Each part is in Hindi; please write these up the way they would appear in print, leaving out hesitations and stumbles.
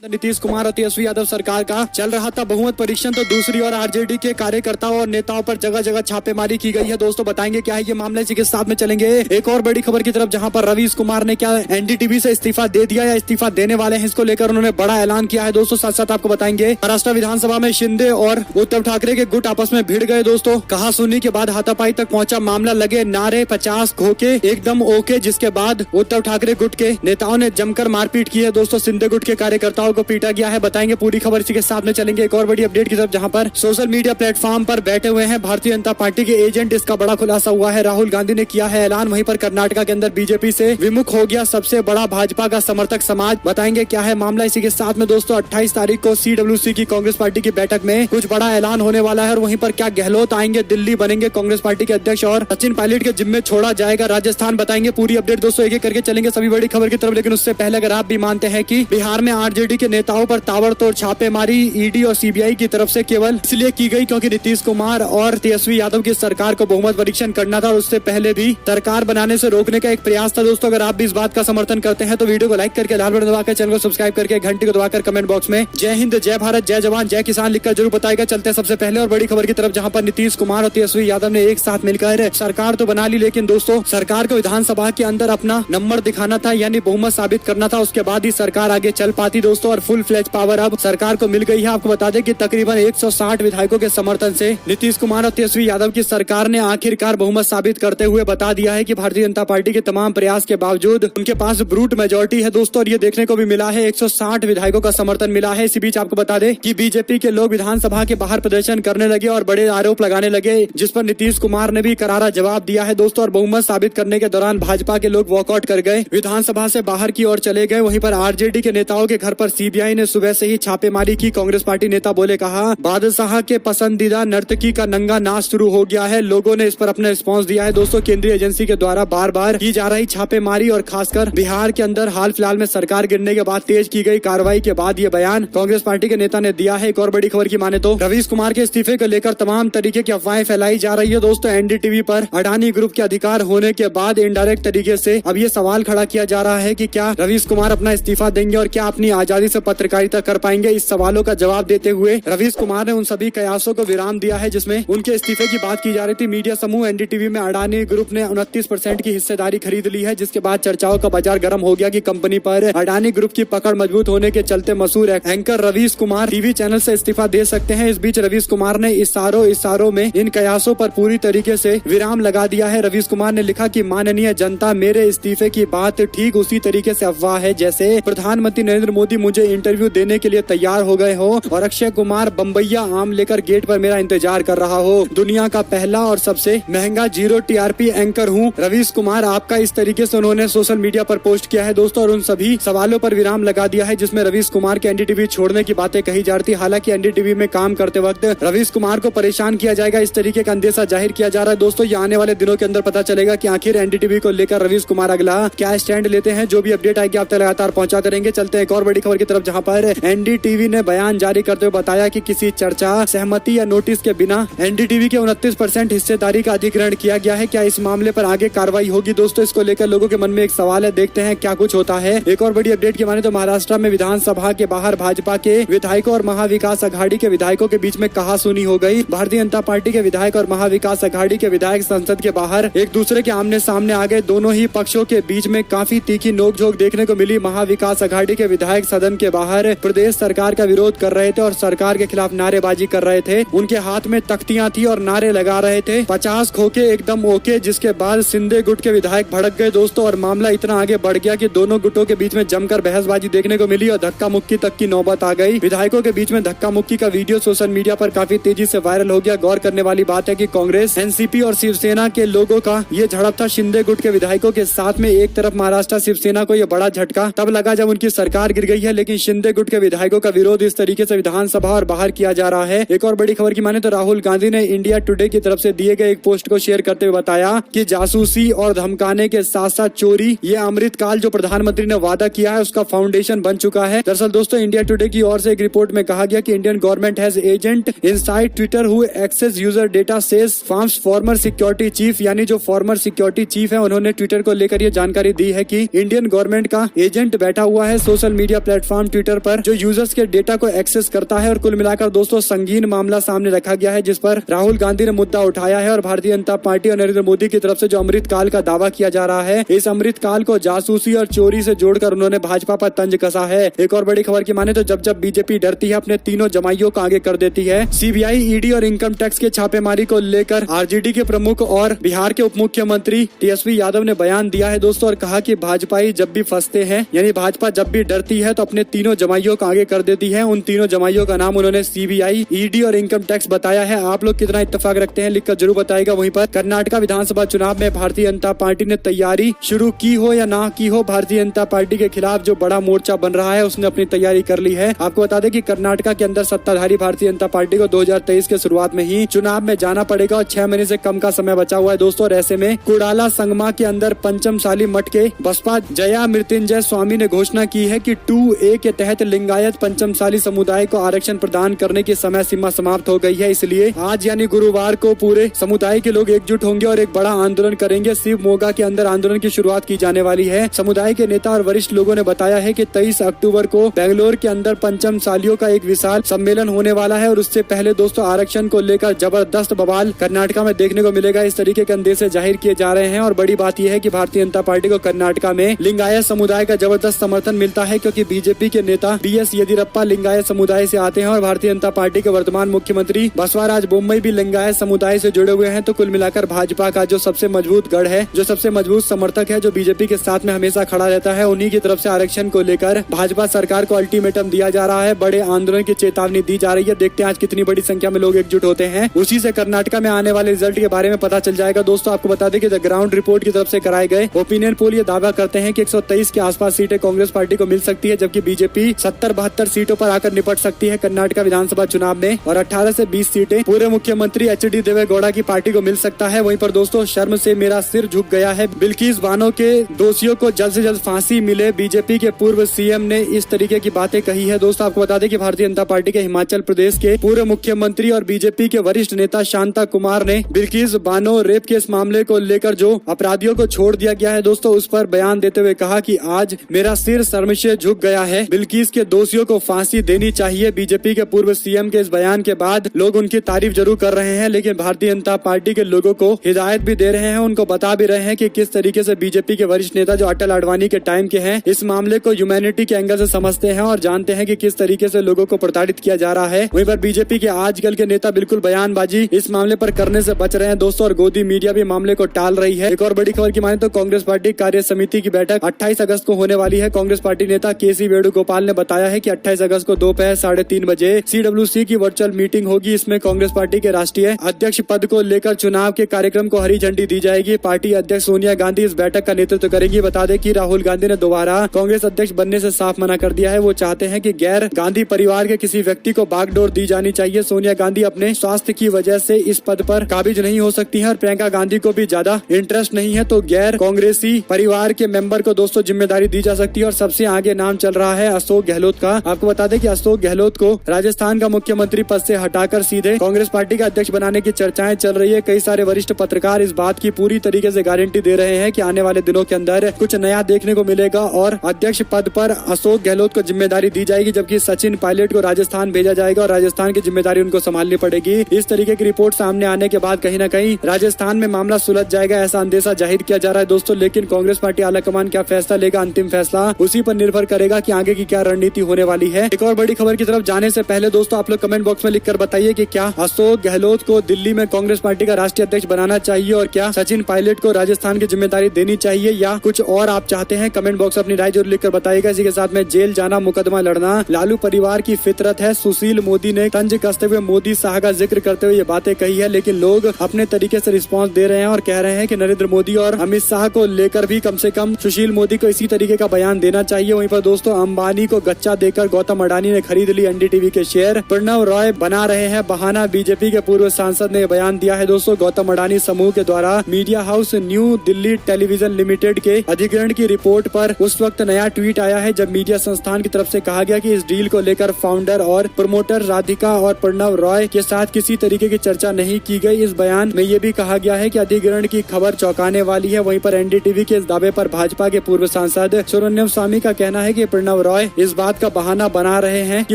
नीतीश कुमार और तेजस्वी यादव सरकार का चल रहा था बहुमत परीक्षण, तो दूसरी ओर आरजेडी के कार्यकर्ताओं और नेताओं पर जगह जगह छापेमारी की गई है। दोस्तों बताएंगे क्या है ये मामला, इसी के साथ में चलेंगे एक और बड़ी खबर की तरफ, जहां पर रवीश कुमार ने क्या एनडीटीवी से इस्तीफा दे दिया या इस्तीफा देने वाले हैं, इसको लेकर उन्होंने बड़ा ऐलान किया है। दोस्तों साथ साथ आपको बताएंगे महाराष्ट्र विधानसभा में शिंदे और उद्धव ठाकरे के गुट आपस में भिड़ गए। दोस्तों कहा सुनी के बाद हाथापाई तक पहुंचा मामला, लगे नारे 50 खोके एकदम ओके, जिसके बाद उद्धव ठाकरे गुट के नेताओं ने जमकर मारपीट की है। दोस्तों शिंदे गुट के कार्यकर्ताओं को पीटा गया है। बताएंगे पूरी खबर, इसी के साथ में चलेंगे एक और बड़ी अपडेट की तरफ, जहां पर सोशल मीडिया प्लेटफॉर्म पर बैठे हुए हैं भारतीय जनता पार्टी के एजेंट। इसका बड़ा खुलासा हुआ है, राहुल गांधी ने किया है ऐलान। वहीं पर कर्नाटका के अंदर बीजेपी से विमुख हो गया सबसे बड़ा भाजपा का समर्थक समाज। बताएंगे क्या है मामला, इसी के साथ में दोस्तों 28 तारीख को CWC की कांग्रेस पार्टी की बैठक में कुछ बड़ा ऐलान होने वाला है। और वहीं पर क्या गहलोत आएंगे दिल्ली, बनेंगे कांग्रेस पार्टी के अध्यक्ष और सचिन पायलट के जिम्मे छोड़ा जाएगा राजस्थान। बताएंगे पूरी अपडेट दोस्तों, एक एक करके चलेंगे सभी बड़ी खबर की तरफ। लेकिन उससे पहले अगर आप भी मानते हैं कि बिहार में आरजेडी के नेताओं पर ताबड़तोड़ छापेमारी ईडी और सीबीआई की तरफ से केवल इसलिए की गई क्योंकि नीतीश कुमार और तेजस्वी यादव की सरकार को बहुमत परीक्षण करना था, और उससे पहले भी सरकार बनाने से रोकने का एक प्रयास था। दोस्तों अगर आप भी इस बात का समर्थन करते हैं तो वीडियो को लाइक करके, लाल बटन दबाकर, चैनल को सब्सक्राइब करके, घंटी को दबाकर कमेंट बॉक्स में जय हिंद, जय भारत, जय जवान, जय किसान लिखकर जरूर बताएगा। चलते हैं सबसे पहले और बड़ी खबर की तरफ, जहां पर नीतीश कुमार और तेजस्वी यादव ने एक साथ मिलकर सरकार तो बना ली, लेकिन दोस्तों सरकार को विधानसभा के अंदर अपना नंबर दिखाना था, यानी बहुमत साबित करना था, उसके बाद ही सरकार आगे चल पाती। दोस्तों और फुल फ्लेज पावर अब सरकार को मिल गई है। आपको बता दें कि तकरीबन 160 विधायकों के समर्थन से नीतीश कुमार और तेजस्वी यादव की सरकार ने आखिरकार बहुमत साबित करते हुए बता दिया है कि भारतीय जनता पार्टी के तमाम प्रयास के बावजूद उनके पास ब्रूट मेजोरिटी है। दोस्तों और ये देखने को भी मिला है, 160 विधायकों का समर्थन मिला है। इसी बीच आपको बता दें कि बीजेपी के लोग विधानसभा के बाहर प्रदर्शन करने लगे और बड़े आरोप लगाने लगे, जिस पर नीतीश कुमार ने भी करारा जवाब दिया है। दोस्तों और बहुमत साबित करने के दौरान भाजपा के लोग वॉकआउट कर गए, विधानसभा से बाहर की ओर चले गए। वहीं पर आरजेडी के नेताओं के घर पर सीबीआई ने सुबह से ही छापेमारी की। कांग्रेस पार्टी नेता बोले, कहा बादशाह के पसंदीदा नर्तकी का नंगा नाच शुरू हो गया है। लोगों ने इस पर अपना रिस्पांस दिया है। दोस्तों केंद्रीय एजेंसी के द्वारा बार बार की जा रही छापेमारी और खासकर बिहार के अंदर हाल फिलहाल में सरकार गिरने के बाद तेज की गई कार्रवाई के बाद ये बयान कांग्रेस पार्टी के नेता ने दिया है। एक और बड़ी खबर की माने तो रवीश कुमार के इस्तीफे को लेकर तमाम तरीके की अफवाहें फैलाई जा रही है। दोस्तों एनडीटीवी पर अडानी ग्रुप के अधिकार होने के बाद इनडायरेक्ट तरीके से अब ये सवाल खड़ा किया जा रहा है कि क्या रवीश कुमार अपना इस्तीफा देंगे और क्या अपनी आजादी से पत्रकारिता कर पाएंगे। इस सवालों का जवाब देते हुए रवीश कुमार ने उन सभी कयासों को विराम दिया है जिसमें उनके इस्तीफे की बात की जा रही थी। मीडिया समूह एनडीटीवी में अडानी ग्रुप ने 29% की हिस्सेदारी खरीद ली है, जिसके बाद चर्चाओं का बाजार गर्म हो गया कि कंपनी पर अडानी ग्रुप की पकड़ मजबूत होने के चलते मशहूर anchor Ravish Kumar TV channel से इस्तीफा दे सकते हैं। इस बीच रवीश कुमार ने इशारों में इन कयासों पर पूरी तरीके से विराम लगा दिया है। रवीश कुमार ने लिखा कि माननीय जनता, मेरे इस्तीफे की बात ठीक उसी तरीके से अफवाह है जैसे प्रधानमंत्री नरेंद्र मोदी मुझे इंटरव्यू देने के लिए तैयार हो गए हो और अक्षय कुमार बम्बैया आम लेकर गेट पर मेरा इंतजार कर रहा हो। दुनिया का पहला और सबसे महंगा 0 TRP एंकर हूँ रवीश कुमार, आपका इस तरीके से उन्होंने सोशल मीडिया पर पोस्ट किया है। दोस्तों और उन सभी सवालों पर विराम लगा दिया है जिसमें रवीश कुमार के एनडीटीवी छोड़ने की बातें कही जा रही थी। हालांकि एनडीटीवी में काम करते वक्त रवीश कुमार को परेशान किया जाएगा, इस तरीके का अंदेशा जाहिर किया जा रहा है। दोस्तों ये आने वाले दिनों के अंदर पता चलेगा कि आखिर एनडीटीवी को लेकर रवीश कुमार अगला क्या स्टैंड लेते हैं। जो भी अपडेट आएगी आप तक लगातार पहुंचाते रहेंगे। चलते हैं एक और बड़ी खबर की तरफ, जहां पर एनडीटीवी ने बयान जारी करते हुए बताया कि किसी चर्चा, सहमति या नोटिस के बिना एनडीटीवी के 29% हिस्सेदारी का अधिग्रहण किया गया है। क्या इस मामले पर आगे कार्रवाई होगी? दोस्तों इसको लेकर लोगों के मन में एक सवाल है, देखते हैं क्या कुछ होता है। एक और बड़ी अपडेट की माने तो महाराष्ट्र में विधानसभा के बाहर भाजपा के विधायकों और महाविकास अघाड़ी के विधायकों के बीच में कहासुनी हो गई। भारतीय जनता पार्टी के विधायक और महाविकास अघाड़ी के विधायक संसद के बाहर एक दूसरे के आमने सामने आ गए। दोनों ही पक्षों के बीच में काफी तीखी नोकझोंक देखने को मिली। महाविकास अघाड़ी के विधायक सदन के बाहर प्रदेश सरकार का विरोध कर रहे थे और सरकार के खिलाफ नारेबाजी कर रहे थे। उनके हाथ में तख्तियां थी और नारे लगा रहे थे 50 खोके एकदम ओके, जिसके बाद शिंदे गुट के विधायक भड़क गए। दोस्तों और मामला इतना आगे बढ़ गया कि दोनों गुटों के बीच में जमकर बहसबाजी देखने को मिली और धक्का मुक्की तक की नौबत आ गई। विधायकों के बीच में धक्का मुक्की का वीडियो सोशल मीडिया पर काफी तेजी से वायरल हो गया। गौर करने वाली बात है कि कांग्रेस, एनसीपी और शिवसेना के लोगों का ये झड़प था शिंदे गुट के विधायकों के साथ में। एक तरफ महाराष्ट्र शिवसेना को यह बड़ा झटका तब लगा जब उनकी सरकार गिर गई है, लेकिन शिंदे गुट के विधायकों का विरोध इस तरीके से विधानसभा और बाहर किया जा रहा है। एक और बड़ी खबर की माने तो राहुल गांधी ने इंडिया टुडे की तरफ से दिए गए एक पोस्ट को शेयर करते हुए बताया कि जासूसी और धमकाने के साथ साथ चोरी, ये अमृतकाल जो प्रधानमंत्री ने वादा किया है उसका फाउंडेशन बन चुका है। दरअसल दोस्तों इंडिया टुडे की ओर से एक रिपोर्ट में कहा गया कि Indian government has agent inside Twitter who access user data says farms former security chief, यानी जो फॉर्मर सिक्योरिटी चीफ है उन्होंने ट्विटर को लेकर ये जानकारी दी है कि इंडियन गवर्नमेंट का एजेंट बैठा हुआ है social media platform platform Twitter पर जो यूजर्स के डेटा को एक्सेस करता है। और कुल मिलाकर दोस्तों संगीन मामला सामने रखा गया है, जिस पर राहुल गांधी ने मुद्दा उठाया है और भारतीय जनता पार्टी और नरेंद्र मोदी की तरफ से जो अमृतकाल का दावा किया जा रहा है, इस अमृतकाल को जासूसी और चोरी से जोड़कर उन्होंने भाजपा पर तंज कसा है। एक और बड़ी खबर की माने तो जब जब बीजेपी डरती है अपने तीनों जमाइयों को आगे कर देती है। सीबीआई, ईडी और इनकम टैक्स के छापेमारी को लेकर आरजेडी के प्रमुख और बिहार के उप मुख्यमंत्री तेजस्वी यादव ने बयान दिया है दोस्तों, और कहा कि भाजपाई जब भी फंसते हैं, यानी भाजपा जब भी डरती है तो अपने तीनों जमाइयों को आगे कर देती है। उन तीनों जमाइयों का नाम उन्होंने सीबीआई, ईडी और इनकम टैक्स बताया है। आप लोग कितना इत्तेफाक रखते हैं लिखकर जरूर बताएगा। वहीं पर कर्नाटक विधानसभा चुनाव में भारतीय जनता पार्टी ने तैयारी शुरू की हो या ना की हो, भारतीय जनता पार्टी के खिलाफ जो बड़ा मोर्चा बन रहा है उसने अपनी तैयारी कर ली है। आपको बता दें कि कर्नाटक के अंदर सत्ताधारी भारतीय जनता पार्टी को 2023 के शुरुआत में ही चुनाव में जाना पड़ेगा और 6 महीने से कम का समय बचा हुआ है दोस्तों। और ऐसे में कुडाला संगमा के अंदर पंचमसाली मठ के बसपा जया मृत्युंजय स्वामी ने घोषणा की है कि 2A के तहत लिंगायत पंचमसाली समुदाय को आरक्षण प्रदान करने की समय सीमा समाप्त हो गई है। इसलिए आज यानी गुरुवार को पूरे समुदाय के लोग एकजुट होंगे और एक बड़ा आंदोलन करेंगे। शिवमोगा के अंदर आंदोलन की शुरुआत की जाने वाली है। समुदाय के नेता और वरिष्ठ लोगों ने बताया है कि 23 अक्टूबर को बेंगलोर के अंदर पंचमसालियों का एक विशाल सम्मेलन होने वाला है और उससे पहले दोस्तों आरक्षण को लेकर जबरदस्त बवाल कर्नाटक में देखने को मिलेगा। इस तरीके के अंदेशे जाहिर किए जा रहे हैं और बड़ी बात यह है कि भारतीय जनता पार्टी को कर्नाटक में लिंगायत समुदाय का जबरदस्त समर्थन मिलता है, क्योंकि बीजेपी के नेता BS येदियुरप्पा लिंगायत समुदाय से आते हैं और भारतीय जनता पार्टी के वर्तमान मुख्यमंत्री बसवराज बोम्मई भी लिंगायत समुदाय से जुड़े हुए हैं। तो कुल मिलाकर भाजपा का जो सबसे मजबूत गढ़ है, जो सबसे मजबूत समर्थक है, जो बीजेपी के साथ में हमेशा खड़ा रहता है, उन्हीं की तरफ से आरक्षण को लेकर भाजपा सरकार को अल्टीमेटम दिया जा रहा है। बड़े आंदोलन की चेतावनी दी जा रही है। देखते हैं आज कितनी बड़ी संख्या में लोग एकजुट होते हैं। उसी से कर्नाटक में आने वाले रिजल्ट के बारे में पता चल जाएगा दोस्तों। आपको बता दें कि द ग्राउंड रिपोर्ट की तरफ से कराए गए ओपिनियन पोल ये दावा करते हैं कि 123 के आसपास सीटें कांग्रेस पार्टी को मिल सकती है, जबकि बीजेपी 70-72 सीटों पर आकर निपट सकती है कर्नाटक विधानसभा चुनाव में, और 18 से 20 सीटें पूर्व मुख्यमंत्री HD देवेगौड़ा की पार्टी को मिल सकता है। वहीं पर दोस्तों शर्म से मेरा सिर झुक गया है, बिल्किस बानो के दोषियों को जल्द से जल्द फांसी मिले, बीजेपी के पूर्व CM ने इस तरीके की बातें कही है। दोस्तों आपको बता दें कि भारतीय जनता पार्टी के हिमाचल प्रदेश के पूर्व मुख्यमंत्री और बीजेपी के वरिष्ठ नेता शांता कुमार ने बिल्किस बानो रेप केस मामले को लेकर जो अपराधियों को छोड़ दिया गया है दोस्तों, उस पर बयान देते हुए कहा कि आज मेरा सिर शर्म से झुक गया है, बिल्किस के दोषियों को फांसी देनी चाहिए। बीजेपी के पूर्व CM के इस बयान के बाद लोग उनकी तारीफ जरूर कर रहे हैं, लेकिन भारतीय जनता पार्टी के लोगों को हिदायत भी दे रहे हैं, उनको बता भी रहे हैं कि किस तरीके से बीजेपी के वरिष्ठ नेता जो अटल आडवाणी के टाइम के हैं इस मामले को ह्यूमैनिटी के एंगल से समझते हैं और जानते हैं कि किस तरीके से लोगों को प्रताड़ित किया जा रहा है। वहीं पर बीजेपी के आजकल के नेता बिल्कुल बयानबाजी इस मामले पर करने से बच रहे हैं दोस्तों, और गोदी मीडिया भी मामले को टाल रही है। एक और बड़ी खबर की माने तो कांग्रेस पार्टी कार्य समिति की बैठक 28 अगस्त को होने वाली है। कांग्रेस पार्टी नेता KC वेणुगोपाल ने बताया है कि 28 अगस्त को दोपहर 3:30 बजे CWC की वर्चुअल मीटिंग होगी। इसमें कांग्रेस पार्टी के राष्ट्रीय अध्यक्ष पद को लेकर चुनाव के कार्यक्रम को हरी झंडी दी जाएगी। पार्टी अध्यक्ष सोनिया गांधी इस बैठक का नेतृत्व करेंगी। बता दें कि राहुल गांधी ने दोबारा कांग्रेस अध्यक्ष बनने से साफ मना कर दिया है। वो चाहते हैं कि गैर गांधी परिवार के किसी व्यक्ति को बागडोर दी जानी चाहिए। सोनिया गांधी अपने स्वास्थ्य की वजह से इस पद पर काबिज नहीं हो सकती है और प्रियंका गांधी को भी ज्यादा इंटरेस्ट नहीं है, तो गैर कांग्रेसी परिवार के मेंबर को दोस्तों जिम्मेदारी दी जा सकती है। और सबसे आगे नाम चल रहा है अशोक गहलोत का। आपको बता दें कि अशोक गहलोत को राजस्थान का मुख्यमंत्री पद से हटाकर सीधे कांग्रेस पार्टी का अध्यक्ष बनाने की चर्चाएं चल रही है। कई सारे वरिष्ठ पत्रकार इस बात की पूरी तरीके से गारंटी दे रहे हैं कि आने वाले दिनों के अंदर कुछ नया देखने को मिलेगा और अध्यक्ष पद पर अशोक गहलोत को जिम्मेदारी दी जाएगी, जबकि सचिन पायलट को राजस्थान भेजा जाएगा और राजस्थान की जिम्मेदारी उनको संभालनी पड़ेगी। इस तरीके की रिपोर्ट सामने आने के बाद कहीं न कहीं राजस्थान में मामला सुलझ जाएगा, ऐसा अंदेशा जाहिर किया जा रहा है दोस्तों। लेकिन कांग्रेस पार्टी आलाकमान क्या फैसला लेगा, अंतिम फैसला उसी पर निर्भर करेगा कि आगे की क्या रणनीति होने वाली है। एक और बड़ी खबर की तरफ जाने से पहले दोस्तों आप लोग कमेंट बॉक्स में लिखकर बताइए कि क्या अशोक गहलोत को दिल्ली में कांग्रेस पार्टी का राष्ट्रीय अध्यक्ष बनाना चाहिए और क्या सचिन पायलट को राजस्थान की जिम्मेदारी देनी चाहिए या कुछ और आप चाहते हैं। कमेंट बॉक्स में अपनी राय जरूर लिखकर बताइएगा। इसी के साथ में जेल जाना, मुकदमा लड़ना लालू परिवार की फितरत है। सुशील मोदी ने तंज कसते हुए मोदी शाह का जिक्र करते हुए ये बातें कही है, लेकिन लोग अपने तरीके से रिस्पांस दे रहे हैं और कह रहे हैं कि नरेंद्र मोदी और अमित शाह को लेकर भी कम से कम सुशील मोदी को इसी तरीके का बयान देना चाहिए। वहीं पर दोस्तों अंबानी को गच्चा देकर गौतम अडानी ने खरीद ली NDTV के शेयर। प्रणव रॉय बना रहे हैं बहाना, बीजेपी के पूर्व सांसद ने बयान दिया है दोस्तों। गौतम अडानी समूह के द्वारा media house new Delhi television limited के अधिग्रहण की रिपोर्ट पर उस वक्त नया ट्वीट आया है जब मीडिया संस्थान की तरफ से कहा गया कि इस डील को लेकर फाउंडर और प्रमोटर राधिका और प्रणव रॉय के साथ किसी तरीके की चर्चा नहीं की गई। इस बयान में ये भी कहा गया है कि अधिग्रहण की खबर चौंकाने वाली है। वहीं पर NDTV के इस दावे पर भाजपा के पूर्व सांसद सुब्रमण्यम स्वामी का कहना है कि प्रणव राव रॉय इस बात का बहाना बना रहे हैं कि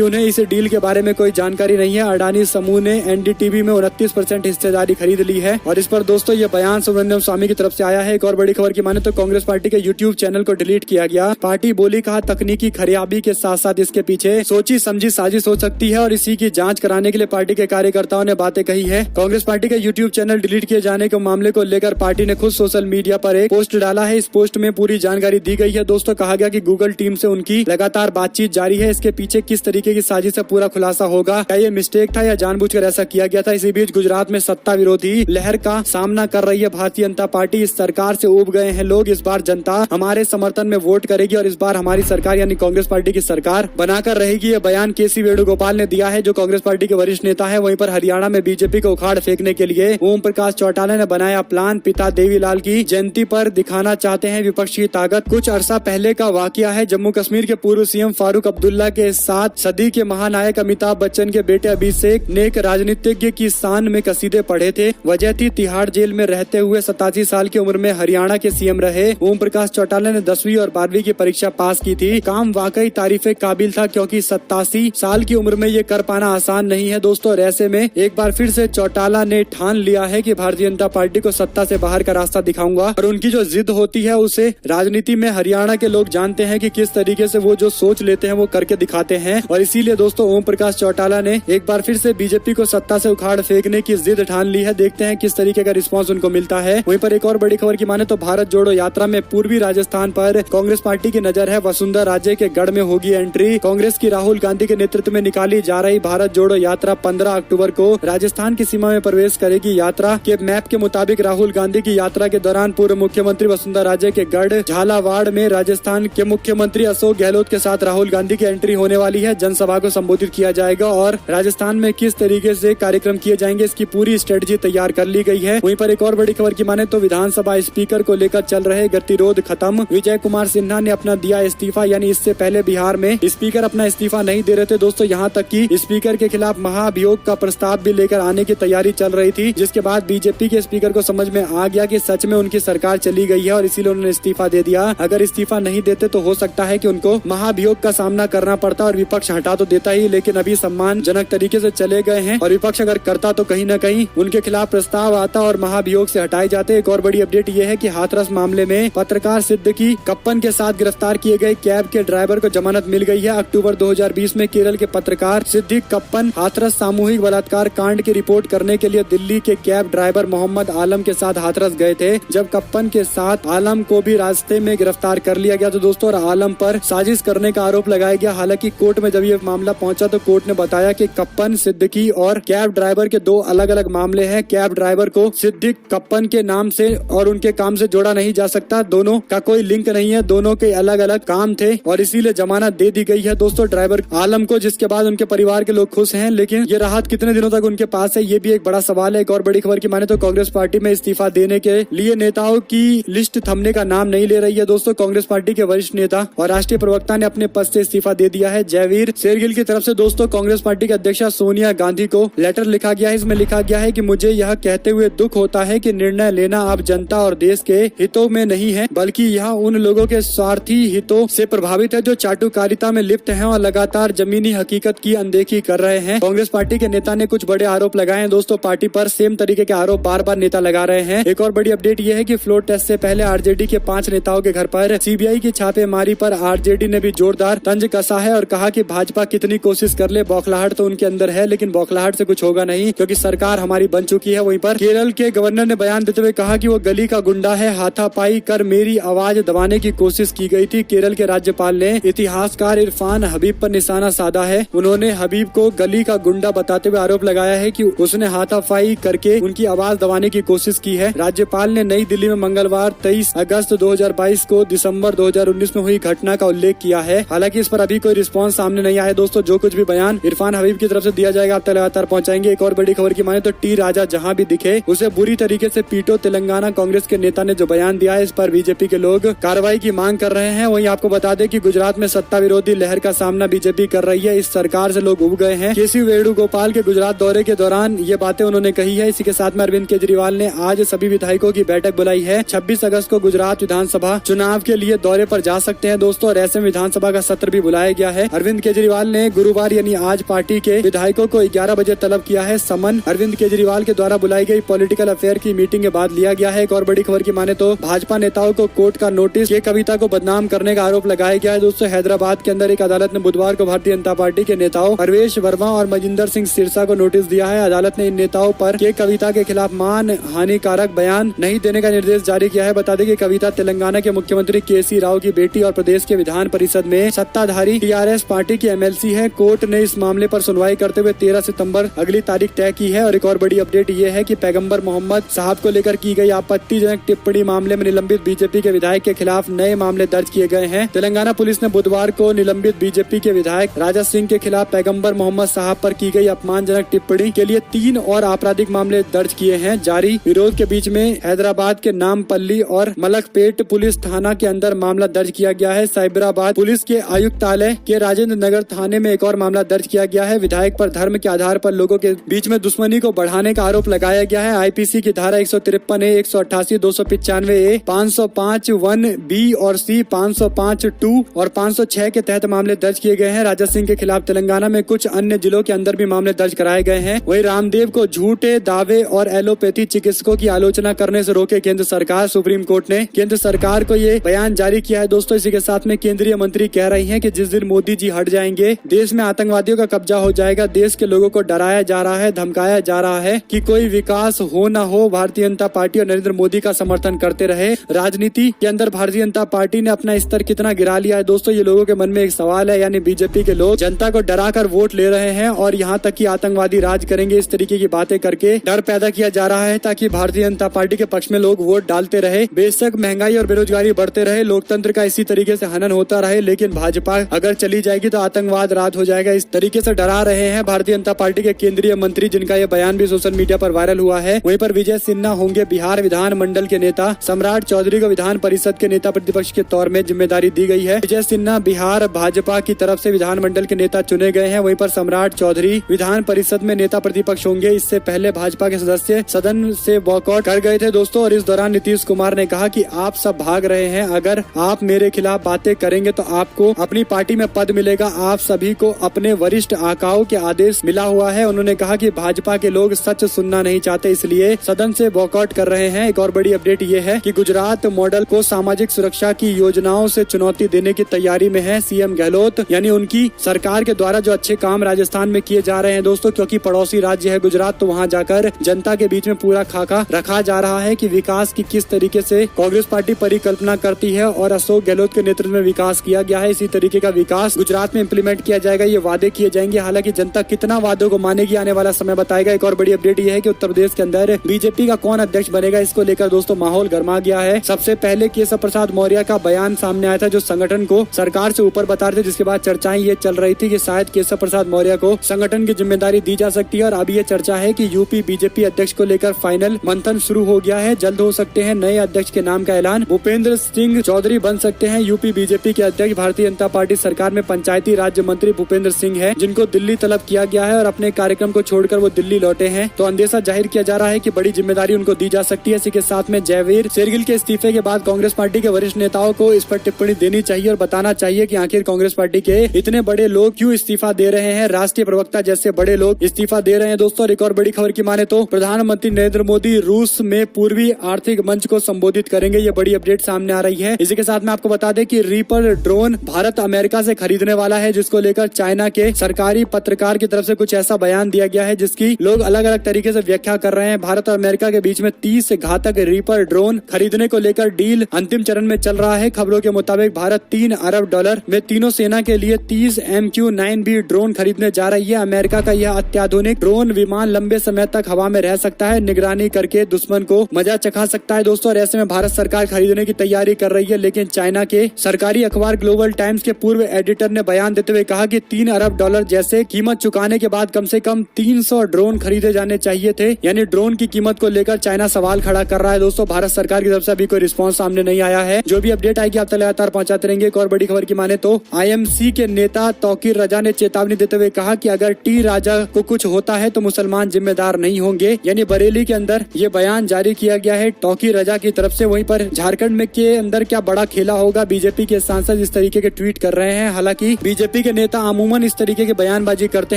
उन्हें इस डील के बारे में कोई जानकारी नहीं है। अडानी समूह ने एनडीटीवी में 29% हिस्सेदारी खरीद ली है। और इस पर दोस्तों ये बयान सुब्रमण्यम स्वामी की तरफ से आया है। एक और बड़ी खबर की माने तो कांग्रेस पार्टी के यूट्यूब चैनल को डिलीट किया गया। पार्टी बोली कहा तकनीकी खराबी के साथ साथ इसके पीछे सोची समझी साजिश हो सकती है और इसी की जाँच कराने के लिए पार्टी के कार्यकर्ताओं ने बातें कही है। कांग्रेस पार्टी का यूट्यूब चैनल डिलीट किए जाने के मामले को लेकर पार्टी ने खुद सोशल मीडिया पर एक पोस्ट डाला है। इस पोस्ट में पूरी जानकारी दी गई है। दोस्तों कहा गया कि गूगल टीम से उनकी लगातार बातचीत जारी है। इसके पीछे किस तरीके की साजिश है पूरा खुलासा होगा। क्या ये मिस्टेक था या जानबूझकर ऐसा किया गया था। इसी बीच गुजरात में सत्ता विरोधी लहर का सामना कर रही है भारतीय जनता पार्टी। इस सरकार से ऊब गए हैं लोग। इस बार जनता हमारे समर्थन में वोट करेगी और इस बार हमारी सरकार यानी कांग्रेस पार्टी की सरकार बनाकर रहेगी। ये बयान केसी वेणुगोपाल ने दिया है जो कांग्रेस पार्टी के वरिष्ठ नेता है। वहीं पर हरियाणा में बीजेपी को उखाड़ फेंकने के लिए ओम प्रकाश चौटाला ने बनाया प्लान। पिता देवीलाल की जयंती पर दिखाना चाहते हैं विपक्ष की ताकत। कुछ अरसा पहले का वाकया है। जम्मू कश्मीर के पूर्व सीएम फारूक अब्दुल्ला के साथ सदी के महानायक अमिताभ बच्चन के बेटे अभिषेक ने एक राजनीतिज्ञ की शान में कसीदे पढ़े थे। वजह थी तिहाड़ जेल में रहते हुए 87 साल की उम्र में हरियाणा के सीएम रहे ओम प्रकाश चौटाला ने 10वीं और 12वीं की परीक्षा पास की थी। काम वाकई तारीफे काबिल था क्योंकि 87 साल की उम्र में ये कर पाना आसान नहीं है दोस्तों। और ऐसे में एक बार फिर से चौटाला ने ठान लिया है कि भारतीय जनता पार्टी को सत्ता से बाहर का रास्ता दिखाऊंगा। और उनकी जो जिद होती है उसे राजनीति में हरियाणा के लोग जानते हैं कि किस तरीके से वो जो सोच लेते हैं वो करके दिखाते हैं। और इसीलिए दोस्तों ओम प्रकाश चौटाला ने एक बार फिर से बीजेपी को सत्ता से उखाड़ फेंकने की जिद ठान ली है। देखते हैं किस तरीके का रिस्पांस उनको मिलता है। वहीं पर एक और बड़ी खबर की माने तो भारत जोड़ो यात्रा में पूर्वी राजस्थान पर कांग्रेस पार्टी की नजर है। वसुंधरा राजे के गढ़ में होगी एंट्री। कांग्रेस की राहुल गांधी के नेतृत्व में निकाली जा रही भारत जोड़ो यात्रा 15 अक्टूबर को राजस्थान की सीमा में प्रवेश करेगी। यात्रा के मैप के मुताबिक राहुल गांधी की यात्रा के दौरान पूर्व मुख्यमंत्री वसुंधरा राजे के गढ़ झालावाड़ में राजस्थान के मुख्यमंत्री अशोक गहलोत के साथ राहुल गांधी की एंट्री होने वाली है। जनसभा को संबोधित किया जाएगा और राजस्थान में किस तरीके से कार्यक्रम किए जाएंगे इसकी पूरी स्ट्रेटजी तैयार कर ली गई है। वहीं पर एक और बड़ी खबर की माने तो विधानसभा स्पीकर को लेकर चल रहे गतिरोध खत्म। विजय कुमार सिन्हा ने अपना दिया इस्तीफा यानी इससे पहले बिहार में स्पीकर अपना इस्तीफा नहीं दे रहे थे दोस्तों। यहाँ तक कि स्पीकर के खिलाफ महाभियोग का प्रस्ताव भी लेकर आने की तैयारी चल रही थी, जिसके बाद बीजेपी के स्पीकर को समझ में आ गया कि सच में उनकी सरकार चली गई है और इसीलिए उन्होंने इस्तीफा दे दिया। अगर इस्तीफा नहीं देते तो हो सकता है कि उनको महाभियोग का सामना करना पड़ता और विपक्ष हटा तो देता ही, लेकिन अभी सम्मानजनक तरीके से चले गए हैं और विपक्ष अगर करता तो कहीं न कहीं उनके खिलाफ प्रस्ताव आता और महाभियोग से हटाए जाते। एक और बड़ी अपडेट ये है कि हाथरस मामले में पत्रकार सिद्दीकी कप्पन के साथ गिरफ्तार किए गए कैब के ड्राइवर को जमानत मिल गई है। अक्टूबर 2020 में केरल के पत्रकार सिद्दीक कप्पन हाथरस सामूहिक बलात्कार कांड की रिपोर्ट करने के लिए दिल्ली के कैब ड्राइवर मोहम्मद आलम के साथ हाथरस गए थे। जब कप्पन के साथ आलम को भी रास्ते में गिरफ्तार कर लिया गया तो दोस्तों और आलम पर साजिश करने का आरोप लगाया गया। हालांकि कोर्ट में जब ये मामला पहुंचा तो कोर्ट ने बताया कि कप्पन सिद्दीकी और कैब ड्राइवर के दो अलग अलग मामले हैं। कैब ड्राइवर को सिद्दीक कप्पन के नाम से और उनके काम से जोड़ा नहीं जा सकता, दोनों का कोई लिंक नहीं है, दोनों के अलग अलग काम थे और इसीलिए जमानत दे दी गई है दोस्तों ड्राइवर आलम को, जिसके बाद उनके परिवार के लोग खुश हैं। लेकिन ये राहत कितने दिनों तक उनके पास है ये भी एक बड़ा सवाल है। एक और बड़ी खबर की माने तो कांग्रेस पार्टी में इस्तीफा देने के लिए नेताओं की लिस्ट थमने का नाम नहीं ले रही है दोस्तों। कांग्रेस पार्टी के वरिष्ठ नेता और राष्ट्रीय प्रवक्ता ने अपने पद से इस्तीफा दे दिया है। जयवीर शेरगिल की तरफ से दोस्तों कांग्रेस पार्टी की अध्यक्षा सोनिया गांधी को लेटर लिखा गया है। इसमें लिखा गया है कि मुझे यह कहते हुए दुख होता है कि निर्णय लेना अब जनता और देश के हितों में नहीं है, बल्कि यह उन लोगों के स्वार्थी हितों से प्रभावित है जो चाटुकारिता में लिप्त हैं और लगातार जमीनी हकीकत की अनदेखी कर रहे हैं। कांग्रेस पार्टी के नेता ने कुछ बड़े आरोप लगाए हैं दोस्तों। पार्टी पर सेम तरीके के आरोप बार बार नेता लगा रहे हैं। एक और बड़ी अपडेट ये है कि फ्लोर टेस्ट से पहले आरजेडी के 5 नेताओं के घर पर सीबीआई की छापेमारी पर आरजेडी ने भी जोरदार तंज कसा है और कहा कि भाजपा कितनी कोशिश कर ले, बौखलाहट तो उनके अंदर है लेकिन बौखलाहट से कुछ होगा नहीं क्योंकि सरकार हमारी बन चुकी है। वहीं पर केरल के गवर्नर ने बयान देते हुए कहा कि वो गली का गुंडा है, हाथापाई कर मेरी आवाज दबाने की कोशिश की गई थी। केरल के राज्यपाल ने इतिहासकार इरफान हबीब पर निशाना साधा है। उन्होंने हबीब को गली का गुंडा बताते हुए आरोप लगाया है कि उसने हाथापाई करके उनकी आवाज दबाने की कोशिश की है। राज्यपाल ने नई दिल्ली में मंगलवार 23 अगस्त 2022 को दिसंबर 2019 में हुई घटना का उल्लेख किया है। हालांकि इस पर अभी कोई रिस्पांस सामने नहीं आया दोस्तों। जो कुछ भी बयान इरफान हबीब की तरफ से दिया जाएगा आप तक लगातार पहुंचाएंगे। एक और बड़ी खबर की माने तो टी राजा जहां भी दिखे उसे बुरी तरीके से पीटो। तेलंगाना कांग्रेस के नेता ने जो बयान दिया है इस पर बीजेपी के लोग कार्रवाई की मांग कर रहे हैं। वहीं आपको बता दें कि गुजरात में सत्ता विरोधी लहर का सामना बीजेपी कर रही है। इस सरकार से लोग उब गए हैं। केसी वेणुगोपाल के गुजरात दौरे के दौरान ये बातें उन्होंने कही है। इसी के साथ में अरविंद केजरीवाल ने आज सभी विधायकों की बैठक बुलाई है। 26 अगस्त को गुजरात विधानसभा चुनाव के लिए दौरे पर जा सकते हैं दोस्तों और ऐसे में विधानसभा का सत्र भी बुलाया गया है। अरविंद केजरीवाल ने गुरुवार यानी आज पार्टी के विधायकों को 11 बजे तलब किया है समन। अरविंद केजरीवाल के द्वारा बुलाई गई पॉलिटिकल अफेयर की मीटिंग के बाद लिया गया है। एक और बड़ी खबर की माने तो भाजपा नेताओं को कोर्ट का नोटिस, ये कविता को बदनाम करने का आरोप लगाया गया है। दोस्तों हैदराबाद के अंदर एक अदालत ने बुधवार को भारतीय जनता पार्टी के नेताओं परवेश वर्मा और मजिंदर सिंह सिरसा को नोटिस दिया है। अदालत ने इन नेताओं पर के कविता के खिलाफ मान हानिकारक बयान नहीं देने का निर्देश जारी किया है। बता दें कि कविता तेलंगाना के मुख्यमंत्री केसी राव की बेटी और प्रदेश के विधान परिषद में सत्ताधारी टीआरएस पार्टी की एमएलसी है। कोर्ट ने इस मामले पर सुनवाई करते हुए 13 सितंबर अगली तारीख तय की है। और एक और बड़ी अपडेट ये है कि पैगंबर मोहम्मद साहब को लेकर की गई आपत्तिजनक टिप्पणी मामले में निलंबित बीजेपी के विधायक के खिलाफ नए मामले दर्ज किए गए हैं। तेलंगाना पुलिस ने बुधवार को निलंबित बीजेपी के विधायक राजा सिंह के खिलाफ पैगंबर मोहम्मद साहब पर की गई अपमानजनक टिप्पणी के लिए 3 और आपराधिक मामले दर्ज किए हैं। जारी विरोध के बीच में हैदराबाद के नामपल्ली और मलकपेट पुलिस थाना के अंदर मामला दर्ज किया गया है। साइबराबाद पुलिस के आयुक्तालय के राजेंद्र नगर थाने में एक और मामला दर्ज किया गया है। विधायक पर धर्म के आधार पर लोगों के बीच में दुश्मनी को बढ़ाने का आरोप लगाया गया है। आईपीसी की धारा 153 ए, 188, 295 ए, 505 1 बी और सी, 505 2 और 506 के तहत मामले दर्ज किए गए हैं। राजा सिंह के खिलाफ तेलंगाना में कुछ अन्य जिलों के अंदर भी मामले दर्ज कराए गए हैं। वहीं रामदेव को झूठे दावे और एलोपैथी चिकित्सकों की आलोचना करने से रोके केंद्र सरकार। सुप्रीम कोर्ट ने केंद्र सरकार को ये बयान जारी किया है। दोस्तों इसी के साथ में केंद्रीय मंत्री कह रही हैं कि जिस दिन मोदी जी हट जाएंगे देश में आतंकवादियों का कब्जा हो जाएगा। देश के लोगों को डराया जा रहा है, धमकाया जा रहा है कि कोई विकास हो न हो, भारतीय जनता पार्टी और नरेंद्र मोदी का समर्थन करते रहे। राजनीति के अंदर भारतीय जनता पार्टी ने अपना स्तर कितना गिरा लिया है। दोस्तों ये लोगों के मन में एक सवाल है, यानी बीजेपी के लोग जनता को डरा कर वोट ले रहे हैं और यहाँ तक कि आतंकवादी राज करेंगे इस तरीके की बातें करके डर पैदा किया जा रहा है ताकि भारतीय जनता पार्टी के पक्ष में लोग वोट डालते रहे। बेशक महंगाई और बेरोजगारी बढ़ते रहे, लोकतंत्र का इसी तरीके से हनन होता रहे, लेकिन भाजपा अगर चली जाएगी तो आतंकवाद राज हो जाएगा, इस तरीके से डरा रहे हैं भारतीय जनता पार्टी के केंद्रीय मंत्री, जिनका ये बयान भी सोशल मीडिया पर वायरल हुआ है। वहीं पर विजय सिन्हा होंगे बिहार विधान मंडल के नेता। सम्राट चौधरी को विधान परिषद के नेता प्रतिपक्ष के तौर में जिम्मेदारी दी गई है। विजय सिन्हा बिहार भाजपा की तरफ से विधान मंडल के नेता चुने गए हैं। वहीं पर सम्राट चौधरी विधान परिषद में नेता प्रतिपक्ष होंगे। इससे पहले भाजपा के सदस्य सदन से वॉकआउट कर गए थे दोस्तों, और इस दौरान नीतीश कुमार ने कहा कि आप सब भाग रहे हैं, अगर आप मेरे खिलाफ बातें करेंगे तो आपको अपनी पार्टी में पद मिलेगा। आप सभी को अपने वरिष्ठ आकाओं के आदेश मिला हुआ है। उन्होंने कहा कि भाजपा के लोग सच सुनना नहीं चाहते, इसलिए सदन से वॉकआउट कर रहे हैं। एक और बड़ी अपडेट ये है कि गुजरात मॉडल को सामाजिक सुरक्षा की योजनाओं से चुनौती देने की तैयारी में है सीएम गहलोत, यानी उनकी सरकार के द्वारा जो अच्छे काम राजस्थान में किए जा रहे हैं दोस्तों, क्योंकि पड़ोसी राज्य है गुजरात, तो वहाँ जाकर जनता के बीच में पूरा खाका रखा जा रहा है कि विकास की किस तरीके से कांग्रेस पार्टी परिकल्पना करती है और अशोक गहलोत के नेतृत्व में विकास किया गया है। इसी तरीके का विकास गुजरात में इम्प्लीमेंट किया जाएगा, ये वादे किए जाएंगे। हालांकि जनता कितना वादों को मानेगी आने वाला समय बताएगा। एक और बड़ी अपडेट ये है कि उत्तर प्रदेश के अंदर बीजेपी का कौन अध्यक्ष बनेगा, इसको लेकर दोस्तों माहौल गर्मा गया है। सबसे पहले केशव प्रसाद मौर्य का बयान सामने आया था, जो संगठन को सरकार से ऊपर बता रहे थे, जिसके बाद चर्चाएं ये चल रही थी कि शायद केशव प्रसाद मौर्य को संगठन की जिम्मेदारी दी जा सकती है। और अभी ये चर्चा है कि यूपी बीजेपी अध्यक्ष को लेकर फाइनल मंथन शुरू हो गया है। जल्द हो सकते हैं नए अध्यक्ष के नाम का ऐलान। भूपेंद्र सिंह चौधरी बन सकते हैं यूपी बीजेपी के अध्यक्ष। भारतीय जनता पार्टी सरकार में पंचायती राज्य मंत्री भूपेंद्र सिंह है, जिनको दिल्ली तलब किया गया है और अपने कार्यक्रम को छोड़कर वो दिल्ली लौटे हैं, तो अंदेशा जाहिर किया जा रहा है कि बड़ी जिम्मेदारी उनको दी जा सकती है। इसी के साथ में जयवीर शेरगिल के इस्तीफे के बाद कांग्रेस पार्टी के वरिष्ठ नेताओं को इस पर टिप्पणी देनी चाहिए और बताना चाहिए कि आखिर कांग्रेस पार्टी के इतने बड़े लोग क्यों इस्तीफा दे रहे हैं। राष्ट्रीय प्रवक्ता जैसे बड़े लोग इस्तीफा दे रहे हैं दोस्तों। और एक और बड़ी खबर की माने तो प्रधानमंत्री नरेंद्र मोदी रूस में पूर्वी आर्थिक मंच को संबोधित करेंगे, ये बड़ी अपडेट सामने आ रही है। इसी के साथ में आपको बता दें कि रीपर ड्रोन भारत अमेरिका से खरीदने वाला है, जिसको लेकर चाइना के सरकारी पत्रकार की तरफ से कुछ ऐसा बयान दिया गया है जिसकी लोग अलग अलग तरीके से व्याख्या कर रहे हैं। भारत और अमेरिका के बीच में 30 घातक रीपर ड्रोन खरीदने को लेकर डील अंतिम चरण में चल रहा है। खबरों के मुताबिक भारत $3 अरब में तीनों सेना के लिए 30 MQ-9B ड्रोन खरीदने जा रही है। अमेरिका का यह अत्याधुनिक ड्रोन विमान लंबे समय तक हवा में रह सकता है, निगरानी करके दुश्मन को मजा चखा सकता है दोस्तों। और ऐसे में भारत सरकार खरीदने की तैयारी कर रही है, लेकिन चाइना के सरकारी अखबार ग्लोबल टाइम्स के पूर्व एडिटर ने बयान देते हुए कहा कि $3 अरब जैसे कीमत चुकाने के बाद कम से कम 300 ड्रोन खरीदे जाने चाहिए थे। यानी ड्रोन की कीमत को लेकर चाइना सवाल खड़ा कर रहा है दोस्तों। भारत सरकार की तरफ से अभी कोई रिस्पांस सामने नहीं आया है। जो भी अपडेट आएगी आप लगातार पहुंचाते रहेंगे। एक और बड़ी खबर की माने तो IMC के नेता तौकीर रजा ने चेतावनी देते हुए कहा कि अगर टी राजा को कुछ होता है तो मुसलमान जिम्मेदार नहीं होंगे। यानी बरेली के अंदर ये बयान जारी किया गया है तौकीर रजा की तरफ से। वहीं पर झारखंड में के अंदर क्या बड़ा खेला होगा, बीजेपी के सांसद नेता इस तरीके के ट्वीट कर रहे हैं। हालांकि बीजेपी के नेता अमूमन इस तरीके की बयानबाजी करते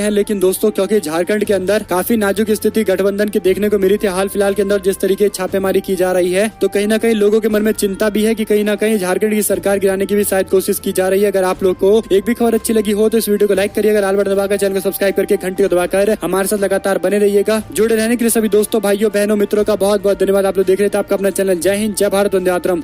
हैं, लेकिन दोस्तों क्योंकि झारखंड के अंदर काफी नाजुक स्थिति गठबंधन की देखने को मिली थी हाल फिलहाल के अंदर, जिस तरीके छापेमारी की जा रही है, तो कहीं ना कहीं लोगों के मन में चिंता भी है कि कहीं ना कहीं झारखंड की सरकार गिराने की भी शायद कोशिश की जा रही है। अगर आप लोग को एक भी खबर अच्छी लगी हो तो इस वीडियो को लाइक करिएगा, लाल बटन दबाकर चैनल को सब्सक्राइब करके घंटी को दबाकर हमारे साथ लगातार बने रहिएगा। जुड़े रहने के लिए सभी दोस्तों, भाइयों, बहनों, मित्रों का बहुत बहुत धन्यवाद। आप लोग देख रहे थे आपका अपना चैनल। जय हिंद, जय भारत, वंदे मातरम।